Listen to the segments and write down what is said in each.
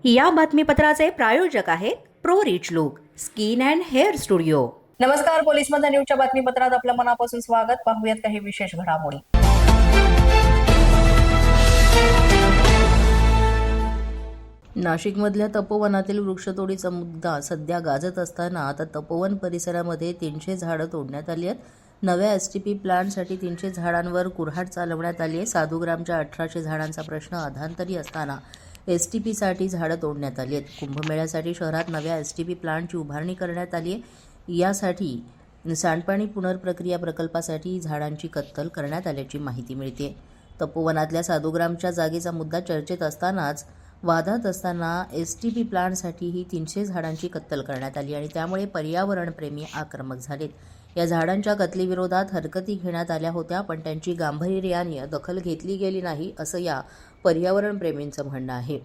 या बातमीपत्राचे प्रायोजक आहेत pro rich look skin and hair studio. नमस्कार, पोलीस मध्ये न्यूजच्या बातमीपत्रात आपलं मनापासून स्वागत। पाहूयात काही विशेष घडामोडी। नाशिकमधल्या तपोवनातील वृक्षतोडीचा मुद्दा सध्या गाजत असताना आता तपोवन परिसरामध्ये 300 झाडं तोडण्यात आली आहेत। नव्या STP प्लांटसाठी 300 झाडांवर कुऱ्हाड चालवण्यात आली आहे। साधूग्रामच्या 1800 झाडांचा प्रश्न अधांतरी असताना STPसाठी झाडं तोडण्यात आली आहेत। कुंभमेळ्यासाठी शहरात नव्या STP प्लांटची उभारणी करण्यात आली आहे। यासाठी सांडपाणी पुनर्प्रक्रिया प्रकल्पासाठी झाडांची कत्तल करण्यात आल्याची माहिती मिळते। तपोवनातल्या साधूग्रामच्या जागेचा मुद्दा चर्चेत असतानाच वादात असताना STP प्लांटसाठी ही 300 झाडांची कत्तल करण्यात आली आणि त्यामुळे पर्यावरणप्रेमी आक्रमक झालेत। या झाडांच्या कत्तलीविरोधात हरकती घेण्यात आल्या होत्या, पण त्यांची गांभीर्याने दखल घेतली गेली नाही, असं या पर्यावरणप्रेमींचं म्हणणं आहे।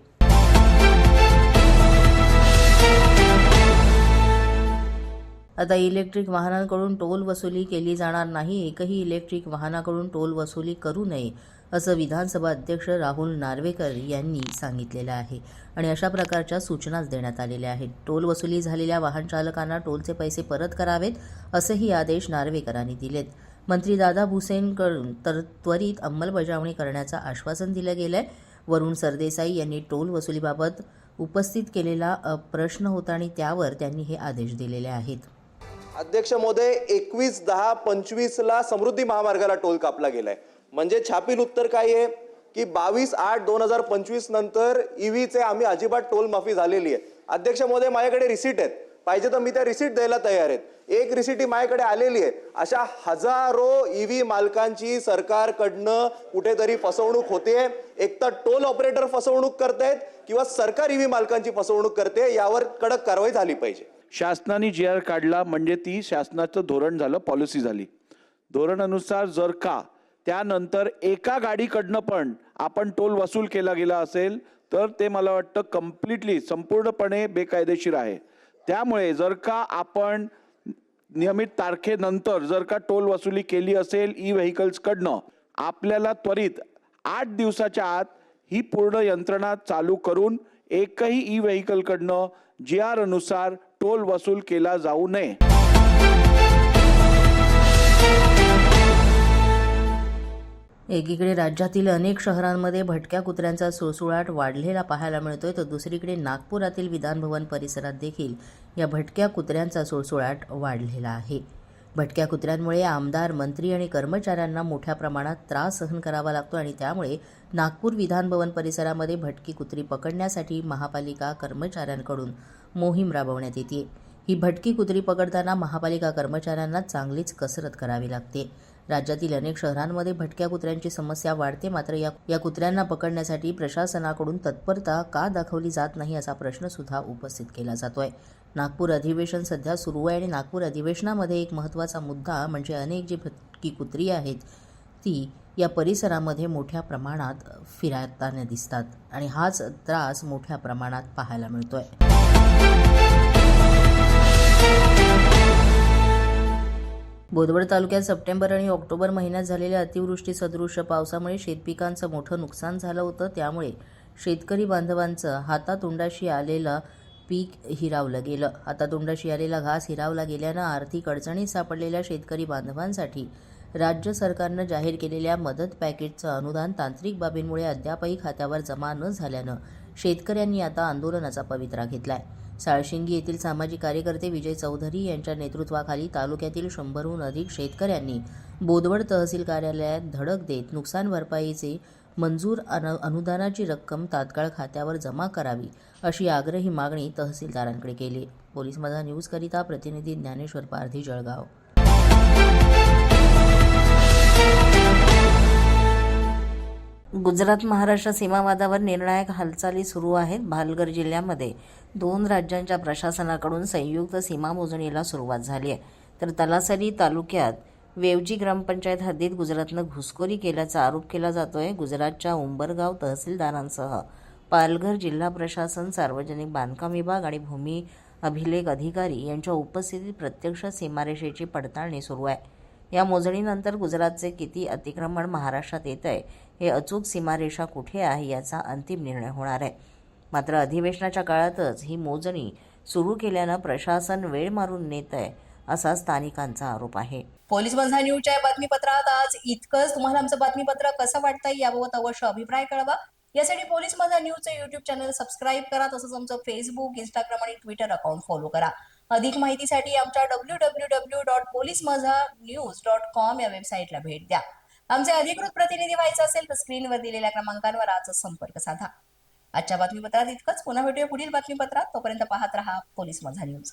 आता इलेक्ट्रिक वाहनांकडून टोल वसुली केली जाणार नाही। एकही इलेक्ट्रिक वाहनाकडून टोल वसुली करू नये, असं विधानसभा अध्यक्ष राहुल नार्वेकर यांनी सांगितलेलं आहे आणि अशा प्रकारच्या सूचनाच देण्यात आलेल्या आहेत। टोल वसुली झालेल्या वाहन चालकांना टोलचे पैसे परत करावेत, असेही आदेश नार्वेकरांनी दिलेत। मंत्री दादा भुसेंकडून तर त्वरित अंमलबजावणी करण्याचं आश्वासन दिलं गेलंय। वरुण सरदेसाई यांनी टोल वसुलीबाबत उपस्थित केलेला प्रश्न होता आणि त्यावर त्यांनी हे आदेश दिलेले आहेत। अध्यक्ष महोदय, 21/10/25 ला समृद्धी महामार्गाला टोल कापला गेलाय। म्हणजे छापील उत्तर काय आहे की 22/8/2025 नंतर ईव्हीचे आम्ही अजिबात टोल माफी झालेली आहे। अध्यक्ष महोदय, माझ्याकडे रिसीट आहेत, पाहिजे तर मी त्या रिसीट द्यायला तयार आहेत। एक रिसीट माझ्याकडे आलेली आहे। अशा हजारो ईव्ही मालकांची सरकारकडनं कुठेतरी फसवणूक होते। एक तर टोल ऑपरेटर फसवणूक करतायत किंवा सरकार ईव्ही मालकांची फसवणूक करते। यावर कडक कारवाई झाली पाहिजे। शासनाने GR काढला म्हणजे ती शासनाचं धोरण झालं, पॉलिसी झाली। धोरणानुसार जर का त्यानंतर एका गाडीकडनं पण आपण टोल वसूल केला गेला असेल तर ते मला वाटतं कम्प्लिटली संपूर्णपणे बेकायदेशीर आहे। त्यामुळे जर का आपण नियमित तारखेनंतर जर का टोल वसुली केली असेल ई-व्हेकल्सकडनं, आपल्याला त्वरित 8 दिवसाच्या आत ही पूर्ण यंत्रणा चालू करून एकही ई-व्हेकलकडनं GR अनुसार टोल वसूल केला जाऊ नये। एकीकडे राज्यातील अनेक शहरांमध्ये भटक्या कुत्र्यांचा सुळसुळाट वाढलेला पाहायला मिळतोय, तर दुसरीकडे नागपुरातील विधानभवन परिसरात देखील या भटक्या कुत्र्यांचा सुळसुळाट वाढलेला आहे। भटक्या कुत्र्यांमुळे आमदार, मंत्री आणि कर्मचाऱ्यांना मोठ्या प्रमाणात त्रास सहन करावा लागतो आणि त्यामुळे नागपूर विधानभवन परिसरामध्ये भटकी कुत्री पकडण्यासाठी महापालिका कर्मचाऱ्यांकडून मोहीम राबवण्यात येते। ही भटकी कुत्री पकडताना महापालिका कर्मचाऱ्यांना चांगलीच कसरत करावी लागते। राज्यातील अनेक शहरांमध्ये भटक्या कुत्र्यांची समस्या वाढते, मात्र या कुत्र्यांना पकडण्यासाठी प्रशासनाकडून तत्परता का दाखवली जात नाही, असा प्रश्न सुद्धा उपस्थित केला जातोय। नागपूर अधिवेशन सध्या सुरू आहे आणि नागपूर अधिवेशनामध्ये एक महत्त्वाचा मुद्दा म्हणजे अनेक जी भटकी कुत्री आहेत ती या परिसरामध्ये मोठ्या प्रमाणात फिरताना दिसतात आणि हाच त्रास मोठ्या प्रमाणात पाहायला मिळतोय। बोदवड तालुक्यात सप्टेंबर आणि ऑक्टोबर महिन्यात झालेल्या अतिवृष्टी सदृश्य पावसामुळे शेतपिकांचं मोठं नुकसान झालं होतं। त्यामुळे शेतकरी बांधवांचं हातातोंडाशी आलेलं पीक हिरावलं गेलं। हातातोंडाशी आलेला घास हिरावला गेल्यानं आर्थिक अडचणीत सापडलेल्या शेतकरी बांधवांसाठी राज्य सरकारनं जाहीर केलेल्या मदत पॅकेजचं अनुदान तांत्रिक बाबींमुळे अद्यापही खात्यावर जमा न झाल्यानं शेतकऱ्यांनी आता आंदोलनाचा पवित्रा घेतलाय। साळशिंगी येथील सामाजिक कार्यकर्ते विजय चौधरी यांच्या नेतृत्वाखाली तालुक्यातील 100हून अधिक शेतकऱ्यांनी बोदवड तहसील कार्यालयात धडक देत नुकसान भरपाईचे मंजूर अनुदानाची रक्कम तात्काळ खात्यावर जमा करावी, अशी आग्रही मागणी तहसीलदारांकडे केली। पोलीस माझा न्यूजकरिता प्रतिनिधी ज्ञानेश्वर पारधी, जळगाव। गुजरात महाराष्ट्र सीमावादावर निर्णायक हालचाली सुरू आहेत। भालघर जिल्ह्यामध्ये 2 राज्यांच्या प्रशासनाकडून संयुक्त सीमा मोजणीला सुरुवात झाली आहे, तर तलासरी तालुक्यात वेवजी ग्रामपंचायत हद्दीत गुजरातनं घुसखोरी केल्याचा आरोप केला जातोय। गुजरातच्या उंबरगाव तहसीलदारांसह पालघर जिल्हा प्रशासन, सार्वजनिक बांधकाम विभाग आणि भूमी अभिलेख अधिकारी यांच्या उपस्थितीत प्रत्यक्ष सीमारेषेची पडताळणी सुरू आहे। या मोजणीनंतर गुजरातचे किती अतिक्रमण महाराष्ट्रात येत आहे, हे अचूक सीमारेषा कुठे आहे याचा अंतिम निर्णय होणार आहे। मात्र अधिवेशनाच्या काळातच ही मोजणी सुरू केल्यानं प्रशासन वेळ मारून नेत आहे असा स्थानिकांचा आरोप आहे. पोलीस माझा न्यूजच्या या बातमीपत्रात आज इतकंच. तुम्हाला आमचं बातमीपत्र कसं वाटतंय याबाबत अवश्य अभिप्राय कळवा. यासाठी पोलीस माझा न्यूजचं युट्यूब चॅनल सबस्क्राईब करा. तसंच आमचं फेसबुक, इंस्टाग्राम आणि ट्विटर अकाउंट फॉलो करा. अधिक माहितीसाठी आमच्या www.policemazhanews.com या वेबसाईटला भेट द्या. आमचे अधिकृत प्रतिनिधी व्हायचं असेल तर स्क्रीनवर दिलेल्या क्रमांकांवर आजच संपर्क साधा. आजच्या बातमीपत्रात इतकंच. पुन्हा भेटूया पुढील बातमीपत्रात. तोपर्यंत पाहत रहा पोलीस माझा न्यूज.